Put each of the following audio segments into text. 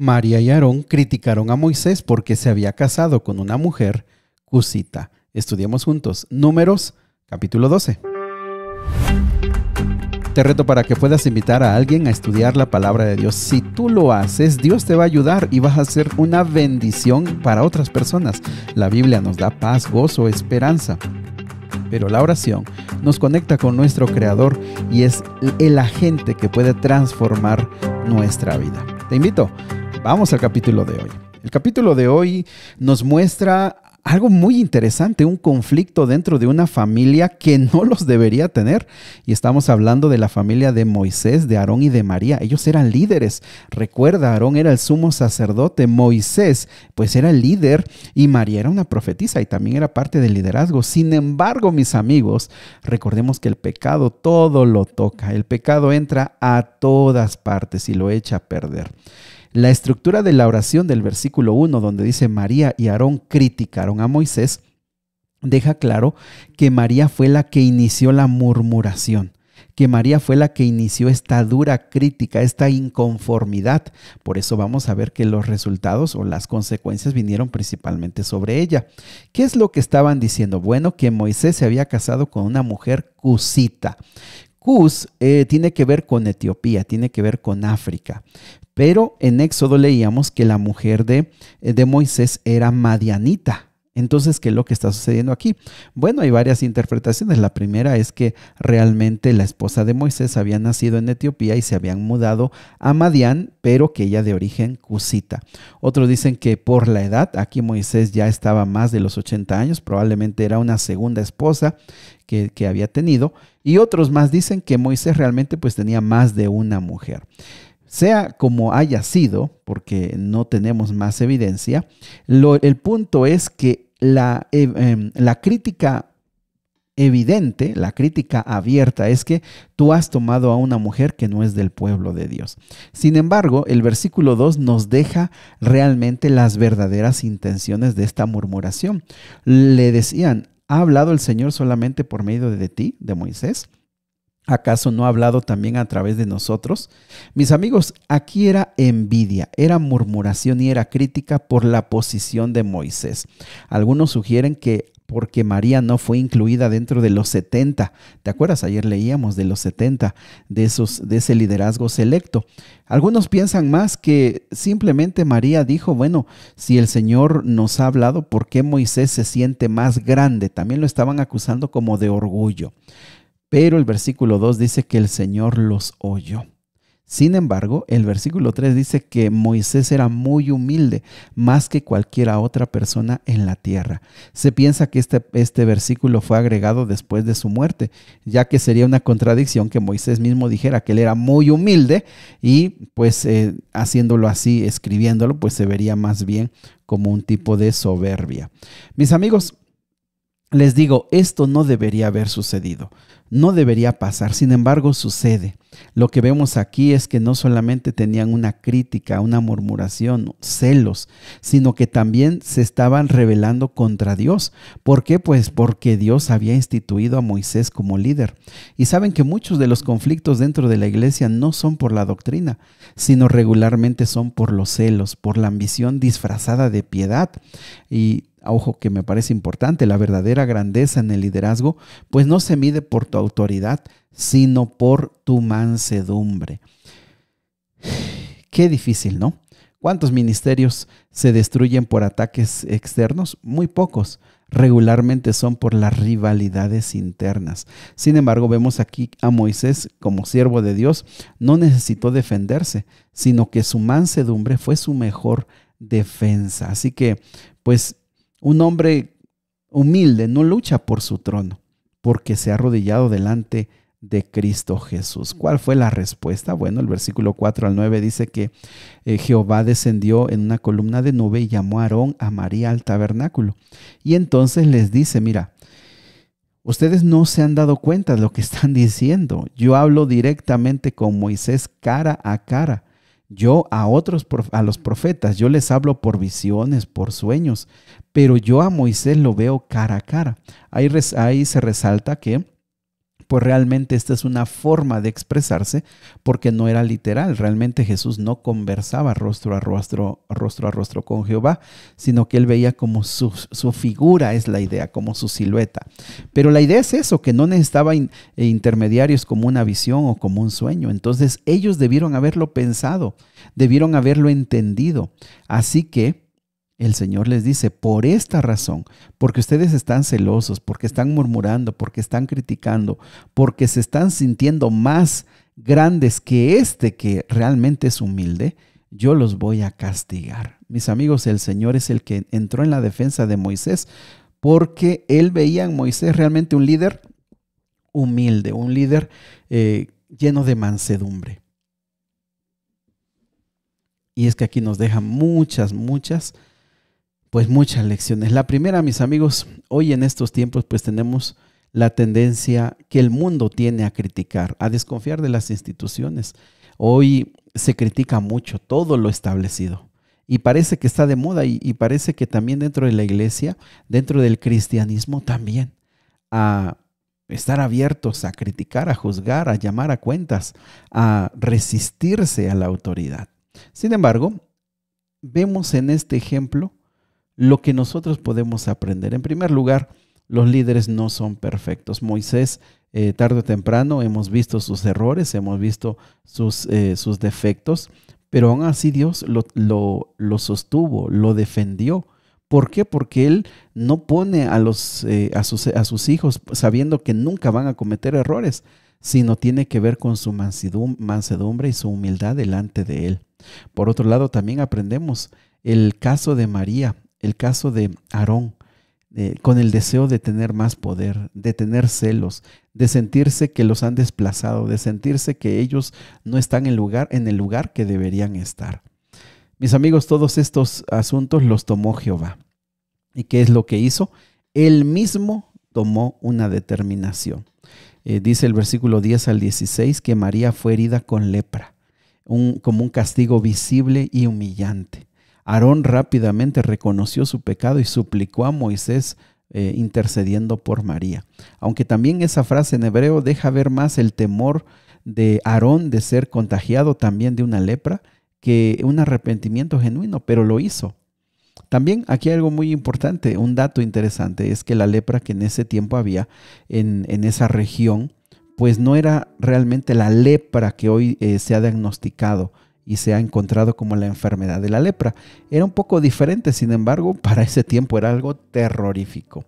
María y Aarón criticaron a Moisés porque se había casado con una mujer cusita. Estudiemos juntos. Números, capítulo 12. Te reto para que puedas invitar a alguien a estudiar la palabra de Dios. Si tú lo haces, Dios te va a ayudar y vas a ser una bendición para otras personas. La Biblia nos da paz, gozo, esperanza. Pero la oración nos conecta con nuestro Creador y es el agente que puede transformar nuestra vida. Te invito, vamos al capítulo de hoy. El capítulo de hoy nos muestra algo muy interesante, un conflicto dentro de una familia que no los debería tener. Y estamos hablando de la familia de Moisés, de Aarón y de María. Ellos eran líderes. Recuerda, Aarón era el sumo sacerdote, Moisés pues era el líder y María era una profetisa y también era parte del liderazgo. Sin embargo, mis amigos, recordemos que el pecado todo lo toca. El pecado entra a todas partes y lo echa a perder. La estructura de la oración del versículo 1, donde dice María y Aarón criticaron a Moisés, deja claro que María fue la que inició la murmuración, que María fue la que inició esta dura crítica, esta inconformidad. Por eso vamos a ver que los resultados o las consecuencias vinieron principalmente sobre ella. ¿Qué es lo que estaban diciendo? Bueno, que Moisés se había casado con una mujer cusita. Cus tiene que ver con Etiopía, tiene que ver con África. Pero en Éxodo leíamos que la mujer de Moisés era madianita. Entonces, ¿qué es lo que está sucediendo aquí? Bueno, hay varias interpretaciones. La primera es que realmente la esposa de Moisés había nacido en Etiopía y se habían mudado a Madián, pero que ella de origen cusita. Otros dicen que por la edad, aquí Moisés ya estaba más de los 80 años, probablemente era una segunda esposa que había tenido. Y otros más dicen que Moisés realmente pues tenía más de una mujer. Sea como haya sido, porque no tenemos más evidencia, el punto es que la crítica evidente, la crítica abierta es que tú has tomado a una mujer que no es del pueblo de Dios. Sin embargo, el versículo 2 nos deja realmente las verdaderas intenciones de esta murmuración. Le decían, ¿ha hablado el Señor solamente por medio de ti, de Moisés? ¿Acaso no ha hablado también a través de nosotros? Mis amigos, aquí era envidia, era murmuración y era crítica por la posición de Moisés. Algunos sugieren que porque María no fue incluida dentro de los 70. ¿Te acuerdas? Ayer leíamos de los 70, de ese liderazgo selecto. Algunos piensan más que simplemente María dijo, bueno, si el Señor nos ha hablado, ¿por qué Moisés se siente más grande? También lo estaban acusando como de orgullo. Pero el versículo 2 dice que el Señor los oyó. Sin embargo, el versículo 3 dice que Moisés era muy humilde, más que cualquier otra persona en la tierra. Se piensa que este versículo fue agregado después de su muerte, ya que sería una contradicción que Moisés mismo dijera que él era muy humilde y pues haciéndolo así, escribiéndolo, pues se vería más bien como un tipo de soberbia. Mis amigos, les digo, esto no debería haber sucedido, no debería pasar, sin embargo sucede. Lo que vemos aquí es que no solamente tenían una crítica, una murmuración, celos, sino que también se estaban rebelando contra Dios. ¿Por qué? Pues porque Dios había instituido a Moisés como líder. Y saben que muchos de los conflictos dentro de la iglesia no son por la doctrina, sino regularmente son por los celos, por la ambición disfrazada de piedad. Y ojo, que me parece importante, la verdadera grandeza en el liderazgo, pues no se mide por tu autoridad, sino por tu mansedumbre. Qué difícil, ¿no? ¿Cuántos ministerios se destruyen por ataques externos? Muy pocos. Regularmente son por las rivalidades internas. Sin embargo, vemos aquí a Moisés como siervo de Dios, no necesitó defenderse, sino que su mansedumbre fue su mejor defensa. Así que, pues, un hombre humilde no lucha por su trono, porque se ha arrodillado delante de Cristo Jesús. ¿Cuál fue la respuesta? Bueno, el versículo 4 al 9 dice que Jehová descendió en una columna de nube y llamó a Aarón, a María al tabernáculo. Y entonces les dice, mira, ustedes no se han dado cuenta de lo que están diciendo. Yo hablo directamente con Moisés cara a cara. Yo a los profetas, yo les hablo por visiones, por sueños, pero yo a Moisés lo veo cara a cara. Ahí se resalta que pues realmente esta es una forma de expresarse porque no era literal. Realmente Jesús no conversaba rostro a rostro con Jehová, sino que él veía como su figura, es la idea, como su silueta. Pero la idea es eso, que no necesitaba intermediarios como una visión o como un sueño. Entonces ellos debieron haberlo pensado, debieron haberlo entendido. Así que el Señor les dice, por esta razón, porque ustedes están celosos, porque están murmurando, porque están criticando, porque se están sintiendo más grandes que este que realmente es humilde, yo los voy a castigar. Mis amigos, el Señor es el que entró en la defensa de Moisés, porque él veía en Moisés realmente un líder humilde, un líder lleno de mansedumbre. Y es que aquí nos deja muchas lecciones. La primera, mis amigos, hoy en estos tiempos pues tenemos la tendencia que el mundo tiene a criticar, a desconfiar de las instituciones. Hoy se critica mucho todo lo establecido y parece que está de moda y parece que también dentro de la iglesia, dentro del cristianismo también, a estar abiertos a criticar, a juzgar, a llamar a cuentas, a resistirse a la autoridad. Sin embargo, vemos en este ejemplo lo que nosotros podemos aprender. En primer lugar, los líderes no son perfectos. Moisés, tarde o temprano, hemos visto sus errores, hemos visto sus defectos, pero aún así Dios lo sostuvo, lo defendió. ¿Por qué? Porque Él no pone a sus hijos sabiendo que nunca van a cometer errores, sino tiene que ver con su mansedumbre y su humildad delante de Él. Por otro lado, también aprendemos el caso de María, el caso de Aarón, con el deseo de tener más poder, de tener celos, de sentirse que los han desplazado, de sentirse que ellos no están en el lugar que deberían estar. Mis amigos, todos estos asuntos los tomó Jehová. ¿Y qué es lo que hizo? Él mismo tomó una determinación. Dice el versículo 10 al 16 que María fue herida con lepra, como un castigo visible y humillante. Aarón rápidamente reconoció su pecado y suplicó a Moisés intercediendo por María. Aunque también esa frase en hebreo deja ver más el temor de Aarón de ser contagiado también de una lepra que un arrepentimiento genuino, pero lo hizo. También aquí hay algo muy importante, un dato interesante, es que la lepra que en ese tiempo había en esa región, pues no era realmente la lepra que hoy se ha diagnosticado y se ha encontrado como la enfermedad de la lepra. Era un poco diferente, sin embargo, para ese tiempo era algo terrorífico.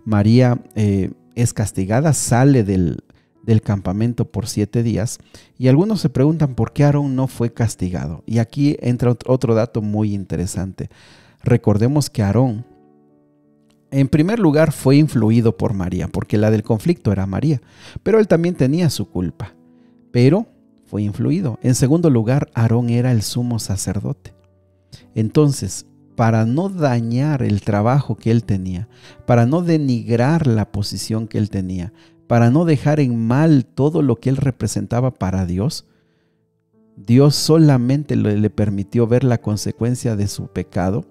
María es castigada, sale del campamento por 7 días y algunos se preguntan por qué Aarón no fue castigado. Y aquí entra otro dato muy interesante. Recordemos que Aarón, en primer lugar, fue influido por María, porque la del conflicto era María, pero él también tenía su culpa, pero fue influido. En segundo lugar, Aarón era el sumo sacerdote. Entonces, para no dañar el trabajo que él tenía, para no denigrar la posición que él tenía, para no dejar en mal todo lo que él representaba para Dios, Dios solamente le permitió ver la consecuencia de su pecado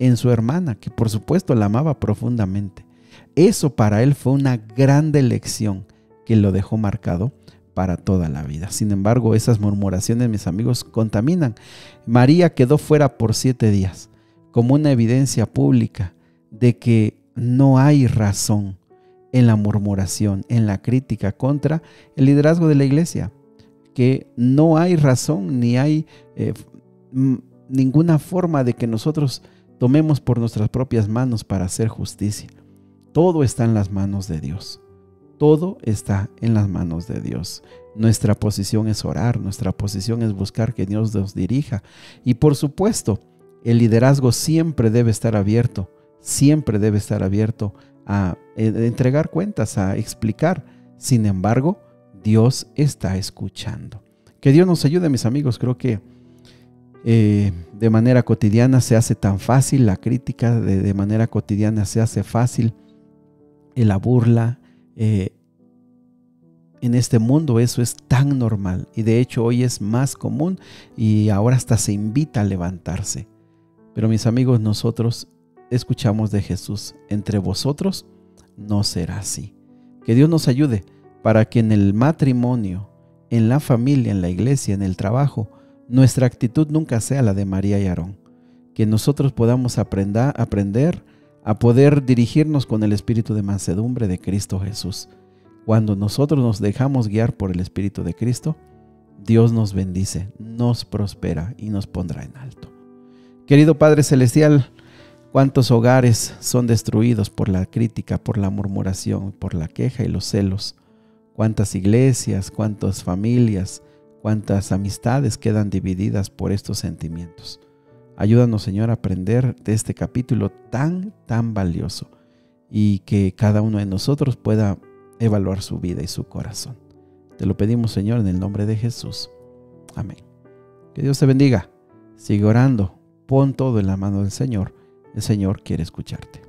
en su hermana, que por supuesto la amaba profundamente. Eso para él fue una grande lección que lo dejó marcado para toda la vida. Sin embargo, esas murmuraciones, mis amigos, contaminan. María quedó fuera por 7 días, como una evidencia pública de que no hay razón en la murmuración, en la crítica contra el liderazgo de la iglesia, que no hay razón ni hay ninguna forma de que nosotros tomemos por nuestras propias manos para hacer justicia. Todo está en las manos de Dios. Todo está en las manos de Dios. Nuestra posición es orar, nuestra posición es buscar que Dios nos dirija. Y por supuesto, el liderazgo siempre debe estar abierto a entregar cuentas, a explicar. Sin embargo, Dios está escuchando. Que Dios nos ayude, mis amigos. Creo que de manera cotidiana se hace tan fácil la crítica, de manera cotidiana se hace fácil la burla. En este mundo eso es tan normal y de hecho hoy es más común y ahora hasta se invita a levantarse. Pero mis amigos, nosotros escuchamos de Jesús: entre vosotros no será así. Que Dios nos ayude para que en el matrimonio, en la familia, en la iglesia, en el trabajo, nuestra actitud nunca sea la de María y Aarón. Que nosotros podamos aprender a poder dirigirnos con el espíritu de mansedumbre de Cristo Jesús. Cuando nosotros nos dejamos guiar por el Espíritu de Cristo, Dios nos bendice, nos prospera y nos pondrá en alto. Querido Padre Celestial, cuántos hogares son destruidos por la crítica, por la murmuración, por la queja y los celos. Cuántas iglesias, cuántas familias, cuántas amistades quedan divididas por estos sentimientos. Ayúdanos, Señor, a aprender de este capítulo tan valioso y que cada uno de nosotros pueda evaluar su vida y su corazón. Te lo pedimos, Señor, en el nombre de Jesús. Amén. Que Dios te bendiga. Sigue orando. Pon todo en la mano del Señor. El Señor quiere escucharte.